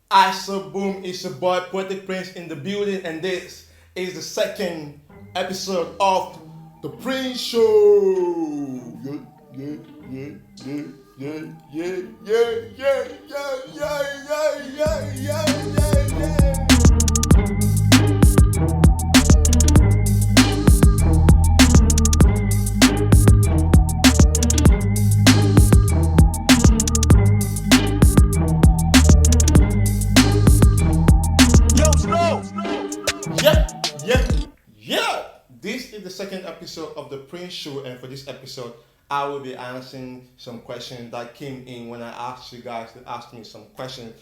I so boom, it's your boy Poetic Prince in the building, and this is the second episode of the PRYNX Show. Yeah, yeah, yeah, yeah, yeah, yeah, yeah, yeah, yeah, yeah, yeah, yeah, yeah. Yep, yep, yeah. This is the second episode of the PRYNX Show, and for this episode, I will be answering some questions that came in when I asked you guys to ask me some questions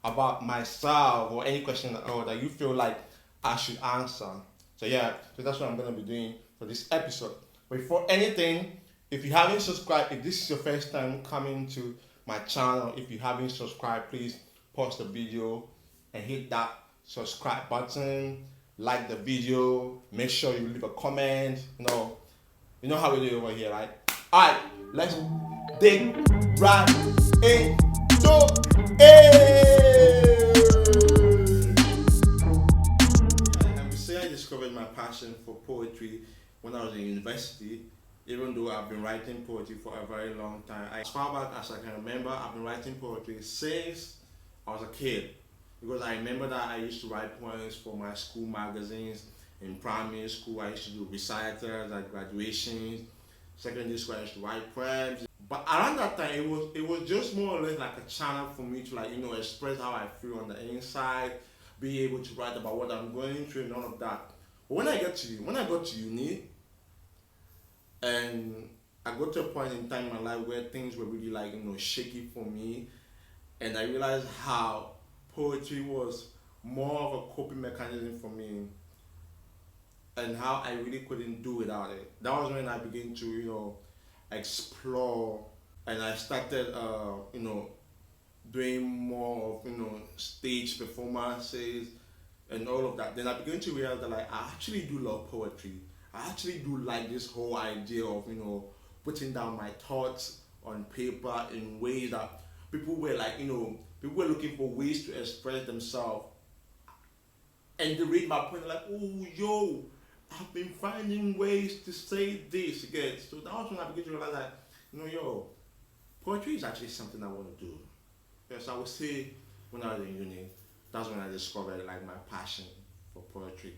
about myself or any question at all that you feel like I should answer. So yeah, so that's what I'm gonna be doing for this episode. But before anything, if you haven't subscribed, if this is your first time coming to my channel, if you haven't subscribed, please pause the video and hit that subscribe button, like the video, make sure you leave a comment. You know how we do it over here, right? Alright, let's dig right into it. I would say I discovered my passion for poetry when I was in university, even though I've been writing poetry for a very long time. As far back as I can remember, I've been writing poetry since I was a kid. Because I remember that I used to write poems for my school magazines. In primary school, I used to do recitals at graduations. Secondary school, I used to write poems. But around that time, it was just more or less like a channel for me to express how I feel on the inside, be able to write about what I'm going through and all of that. But when I got to uni, and I got to a point in time in my life where things were really shaky for me, and I realized how poetry was more of a coping mechanism for me and how I really couldn't do without it. That was when I began to, explore, and I started, doing more of, stage performances and all of that. Then I began to realize that I actually do love poetry. I actually do like this whole idea of, putting down my thoughts on paper in ways that people were people were looking for ways to express themselves. And they read my point, like, oh, yo, I've been finding ways to say this again. So that was when I began to realize that, yo, poetry is actually something I want to do. Yes, I would say when I was in uni, that's when I discovered my passion for poetry.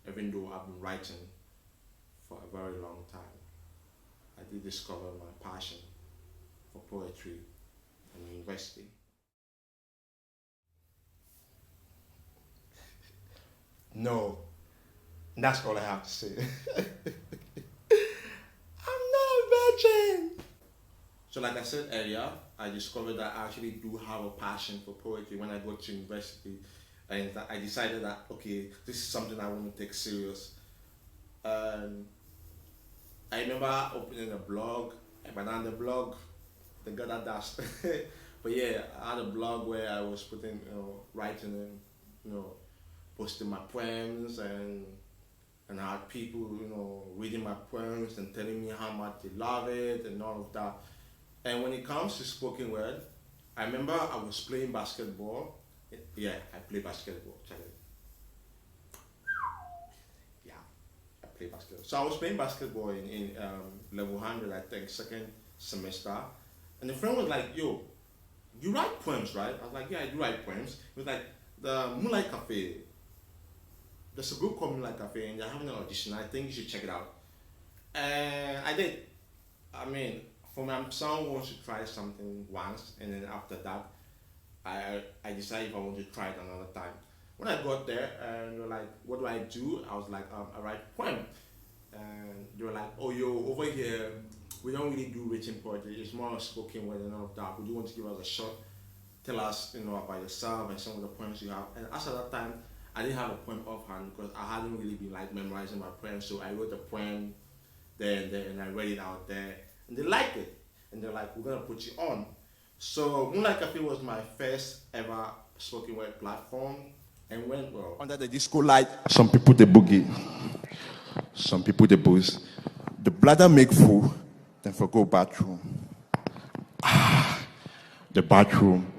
Even though I've been writing for a very long time, I did discover my passion for poetry in university. No, that's all I have to say. I'm not a virgin. So, like I said earlier, I discovered that I actually do have a passion for poetry when I got to university, and I decided that okay, this is something I want to take serious. Um, I remember opening a blog, but on the blog, the girl that dashed. But yeah, I had a blog where I was putting, writing and, posting my poems, and I had people, reading my poems and telling me how much they love it and all of that. And when it comes to spoken word, I remember I was playing basketball. Yeah, I play basketball. Check it. Yeah, I play basketball. So I was playing basketball in level 100, I think, second semester. And the friend was like, yo, you write poems, right? I was like, yeah, I do write poems. He was like, the Moonlight Cafe, there's a group called Moonlight Cafe, and they're having an audition. I think you should check it out. And I did. I mean, for my son wants to try something once, and then after that, I decided if I want to try it another time. When I got there, and they were like, "What do I do?" I was like, "I write poem." And they were like, "Oh, yo, over here, we don't really do written poetry. It's more spoken word and all of that. Would you want to give us a shot? Tell us, about yourself and some of the poems you have." And as at that time, I didn't have a poem offhand because I hadn't really been memorizing my poems. So I wrote a poem there and there, and I read it out there, and they liked it. And they're like, "We're gonna put you on." So Moonlight Cafe was my first ever spoken word platform, and went well. Under the disco light, some people they boogie, some people they booze. The bladder make full, then for go bathroom. The bathroom.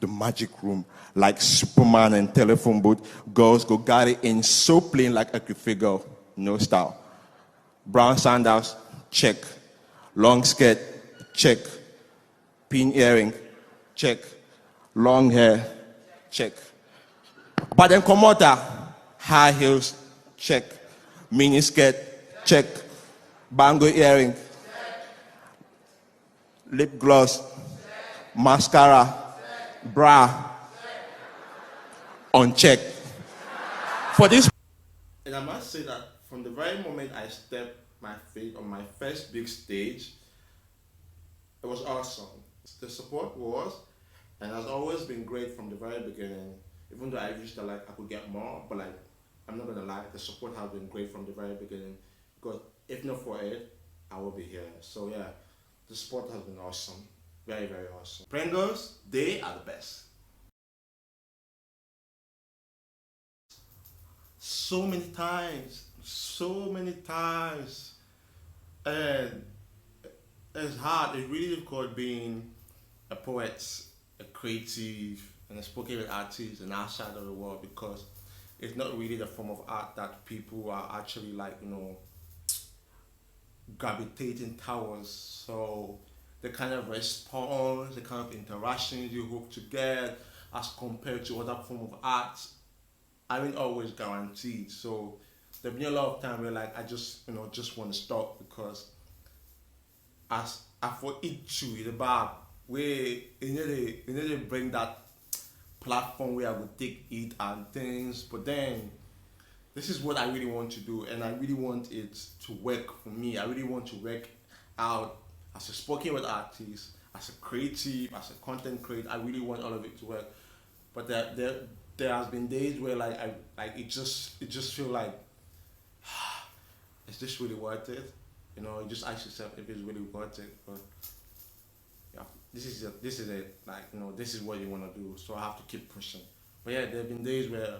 the magic room, like Superman and telephone booth. Girls go got it in so plain like a figure, no style. Brown sandals, check. Long skirt, check. Pin earring, check. Long hair, check. But then comota, high heels, check. Mini skirt, check. Bango earring, lip gloss, mascara, bra, on check. For this, and I must say that from the very moment I stepped my feet on my first big stage, it was awesome. The support was, and has always been great from the very beginning. Even though I wish that like I could get more, but like I'm not gonna lie, the support has been great from the very beginning. Because if not for it, I will be here. So yeah, the support has been awesome, very very awesome. PRYNX, they are the best. So many times, and it's hard. It's really difficult being a poet, a creative, and a spoken word artist and outside of the world because it's not really the form of art that people are actually like, gravitating towards. So the kind of response, the kind of interactions you hope to get as compared to other form of art aren't always guaranteed. So there've been a lot of time where like I just want to stop because as I for it to the bar where you need to bring that platform where I would take it and things, but then this is what I really want to do and I really want it to work for me. I really want to work out as a spoken word artist, as a creative, as a content creator. I really want all of it to work. But there has been days where like I like it just feel like is this really worth it? You just ask yourself if it's really worth it. But yeah, this is it. Like this is what you want to do. So I have to keep pushing. But yeah, there have been days where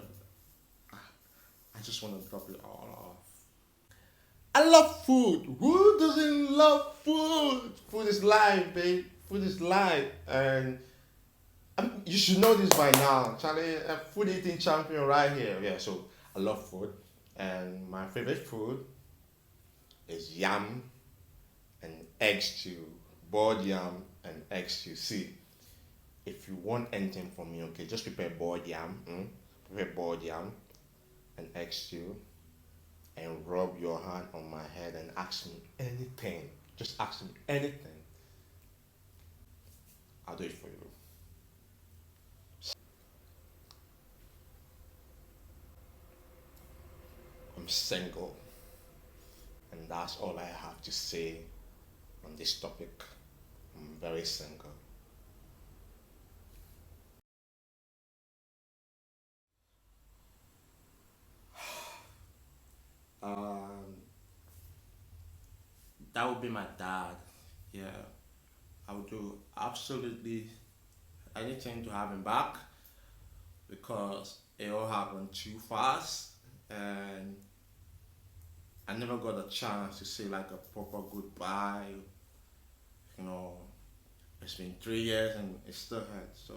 I just want to drop it all off. I love food. Who doesn't love food? Food is life, babe. Food is life, and you should know this by now, Charlie. A food eating champion right here. Yeah, so I love food, and my favorite food is yam and egg stew, boiled yam and egg stew. See, if you want anything from me, okay, just prepare boiled yam, prepare boiled yam and egg stew, and rub your hand on my head and ask me anything. Just ask me anything. I'll do it for you. I'm single, and that's all I have to say on this topic. I'm very single. Um, that would be my dad. Yeah, I would do absolutely anything to have him back because it all happened too fast, and I never got a chance to say like a proper goodbye. You know, it's been 3 years and it still hurts. So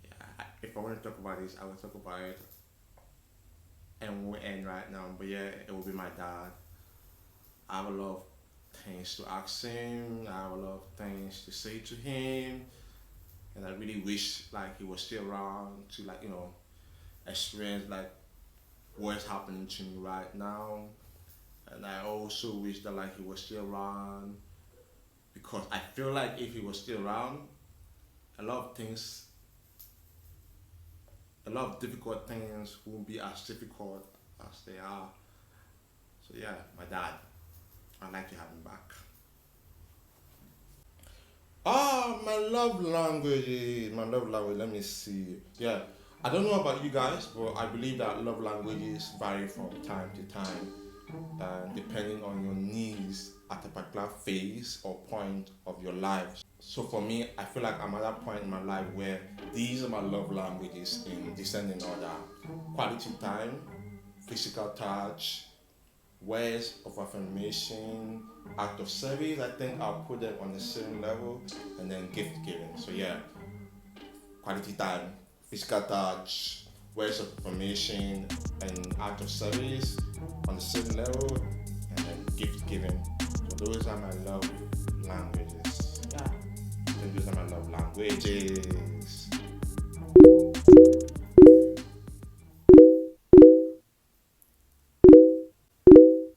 yeah, if I want to talk about this, I will talk about it and we'll end right now. But yeah, it will be my dad. I have a lot of things to ask him. I have a lot of things to say to him, and I really wish like he was still around to like experience like what's happening to me right now. And I also wish that like he was still around because I feel like if he was still around, a lot of things, a lot of difficult things won't be as difficult as they are. So yeah, my dad, I'd like to have him back. Ah, my love language. My love language. Let me see. Yeah, I don't know about you guys, but I believe that love languages vary from time to time, depending on your needs at a particular phase or point of your life. So for me, I feel like I'm at that point in my life where these are my love languages in descending order: quality time, physical touch, words of affirmation, act of service. I think I'll put them on the same level, and then gift giving. So yeah, quality time, physical touch, words of affirmation, and act of service on the same level, and then gift giving. So those are my love languages. Yeah, so those are my love languages.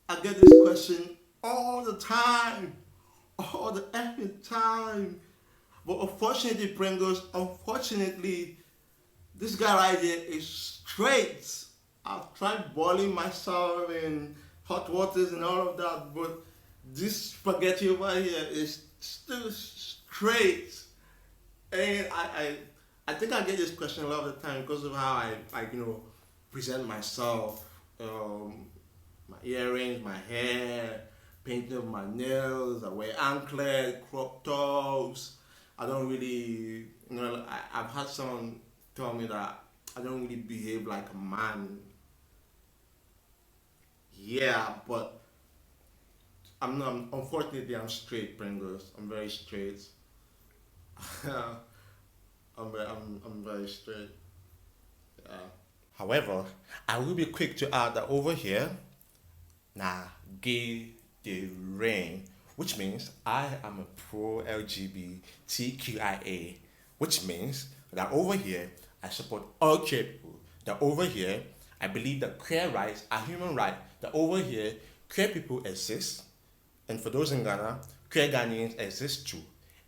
I get this question all the time, all the effing time. But unfortunately, Pringles, unfortunately, this guy right here is straight. I've tried boiling myself in hot waters and all of that, but this spaghetti over here is still straight. And I think I get this question a lot of the time because of how I present myself. My earrings, my hair, painting of my nails, I wear anklet, crop tops. I don't really, I've had someone tell me that I don't really behave like a man. Yeah, but I'm not, unfortunately, I'm straight, Pringles. I'm very straight. I'm very straight. Yeah. However, I will be quick to add that over here, nah, gay the rain, which means I am a pro LGBTQIA, which means that over here I support all queer people. That over here I believe that queer rights are human rights. That over here queer people exist, and for those in Ghana, queer Ghanaians exist too,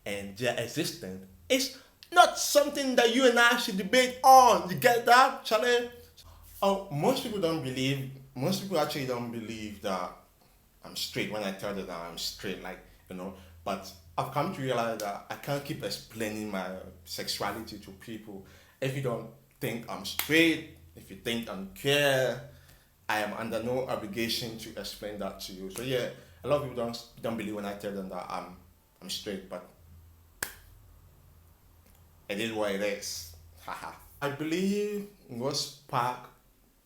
and their existence is not something that you and I should debate on. You get that, Charlie? Oh, most people don't believe. Most people actually don't believe that I'm straight when I tell them that I'm straight. But I've come to realize that I can't keep explaining my sexuality to people. If you don't think I'm straight, if you think I'm queer, I am under no obligation to explain that to you. So yeah, a lot of people don't believe when I tell them that I'm straight, but it is what it is. Haha. I believe what sparked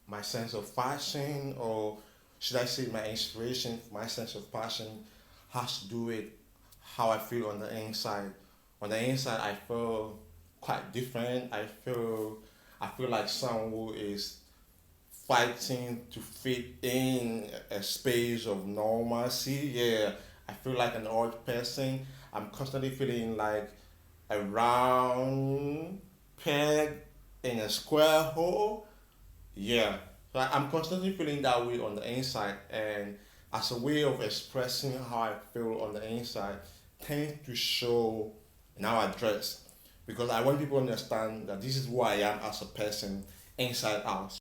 my sense of fashion, or should I say my inspiration for my sense of passion, has to do with how I feel on the inside. On the inside, I feel quite different. I feel like someone who is fighting to fit in a space of normalcy. Yeah, I feel like an odd person. I'm constantly feeling like a round peg in a square hole. Yeah, so I'm constantly feeling that way on the inside, and as a way of expressing how I feel on the inside, tends to show in how I dress, because I want people to understand that this is who I am as a person, inside out.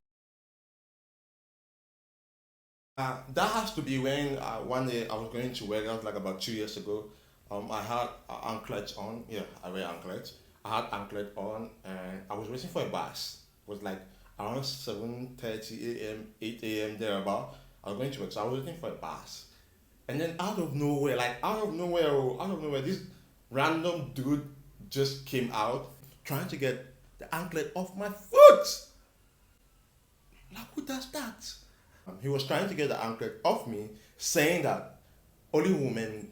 That has to be when one day I was going to work. That was like about 2 years ago. I had anklets on. Yeah, I wear anklets. I had anklet on, and I was waiting for a bus. It was like around 7:30 a.m., 8 a.m. thereabout. I was going to work, so I was waiting for a bus. And then out of nowhere, this random dude just came out trying to get the anklet off my foot. Like, who does that? He was trying to get the anklet off me, saying that only women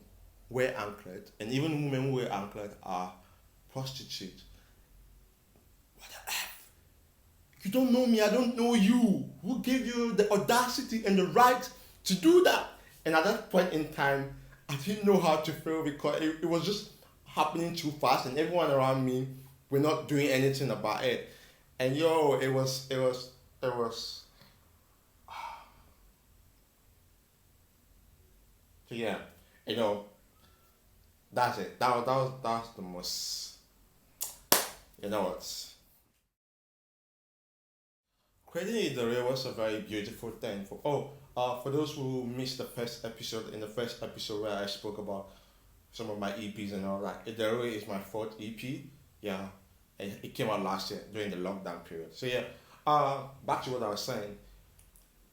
wear anklet, and even women who wear anklet are prostitutes. What the F? You don't know me, I don't know you. Who gave you the audacity and the right to do that? And at that point in time, I didn't know how to feel, because it was just happening too fast, and everyone around me were not doing anything about it. And yo, it was. So yeah, you know, that's it. That was the most. You know what? Creating the real was a very beautiful thing. For those who missed the first episode, in the first episode where I spoke about some of my EPs and all that, the real is my fourth EP. Yeah, and it came out last year during the lockdown period. So yeah, back to what I was saying.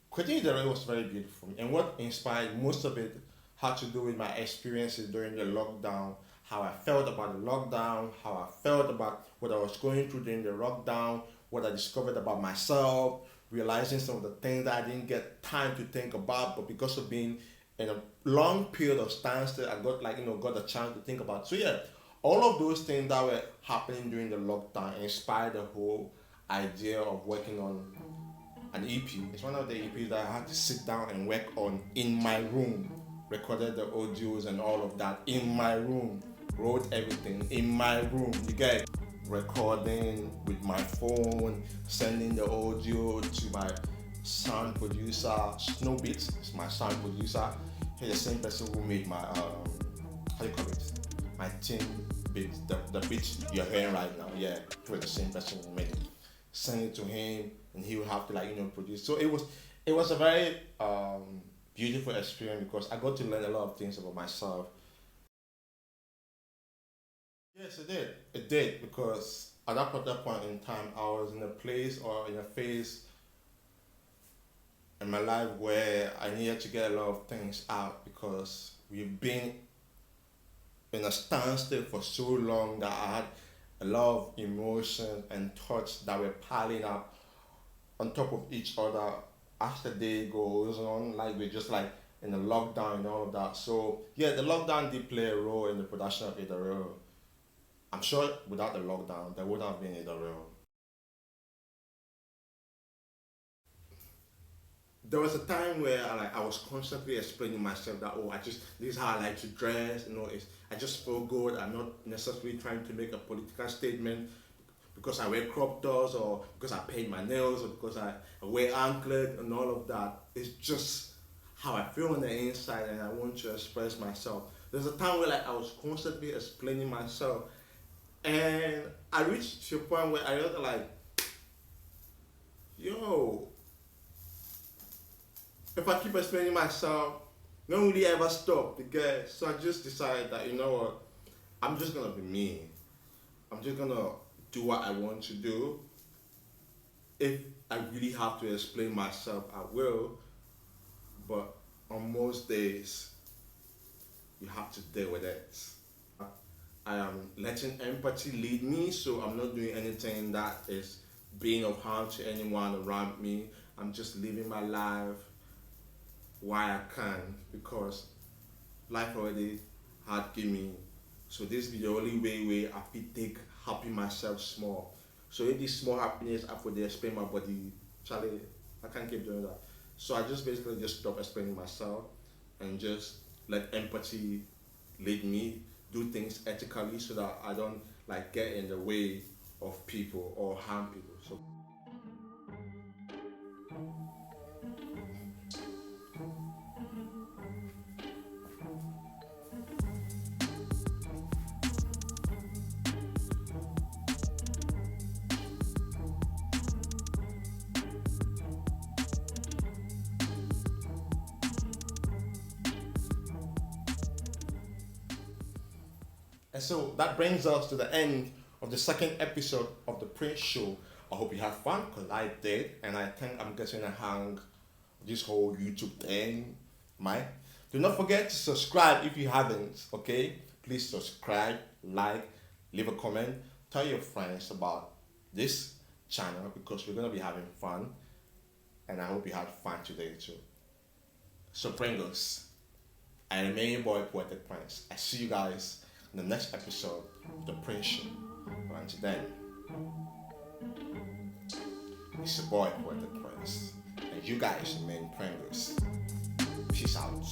Creating the real was very beautiful, and what inspired most of it had to do with my experiences during the lockdown, how I felt about the lockdown, how I felt about what I was going through during the lockdown, what I discovered about myself, realizing some of the things that I didn't get time to think about, but because of being in a long period of standstill, I got a chance to think about. So yeah, All of those things that were happening during the lockdown inspired the whole idea of working on an EP. It's one of the EPs that I had to sit down and work on in my room. Recorded the audios and all of that in my room. Wrote everything in my room. You get it? Recording with my phone, sending the audio to my sound producer, Snowbeats. It's my sound producer. He's the same person who made my how do you call it? My team beat, the beat you're hearing right now. Yeah, he was the same person who made it. Send it to him, and he would have to produce. So it was a very beautiful experience because I got to learn a lot of things about myself. Yes, it did. It did because at that particular point in time, I was in a place or in a phase in my life where I needed to get a lot of things out because we've been in a standstill for so long that I had a lot of emotions and thoughts that were piling up on top of each other as the day goes on. Like we're just like in a lockdown and all of that. So yeah, the lockdown did play a role in the production of Ida Real. I'm sure without the lockdown, there wouldn't have been Ida Real. There was a time where I was constantly explaining myself that this is how I like to dress, I just feel good. I'm not necessarily trying to make a political statement because I wear crop tops or because I paint my nails or because I wear anklet and all of that. It's just how I feel on the inside and I want to express myself. There's a time where I was constantly explaining myself and I reached to a point where I realized yo, if I keep explaining myself, no really ever stop because so I just decided that you know what, I'm just gonna be me. I'm just gonna do what I want to do. If I really have to explain myself, I will. But on most days, you have to deal with it. I am letting empathy lead me, so I'm not doing anything that is being of harm to anyone around me. I'm just living my life while I can because life already had given me. So this be the only way I feel take happy myself small. So if this small happiness I put there explain my body, Charlie, I can't keep doing that. So I just basically just stop explaining myself and just let empathy lead me, do things ethically so that I don't get in the way of people or harm people. So and so that brings us to the end of the second episode of the PRYNX Show. I hope you had fun, because I did, and I think I'm getting a hang of this whole YouTube thing, Mike. Do not forget to subscribe if you haven't, okay? Please subscribe, like, leave a comment, tell your friends about this channel because we're going to be having fun, and I hope you had fun today too. So Pringles, I remain your boy, Poetic Prince. I see you guys in the next episode of the PRYNX Show. But until then, it's your boy, Poetic Prince, and you guys remain Pringles. Peace out.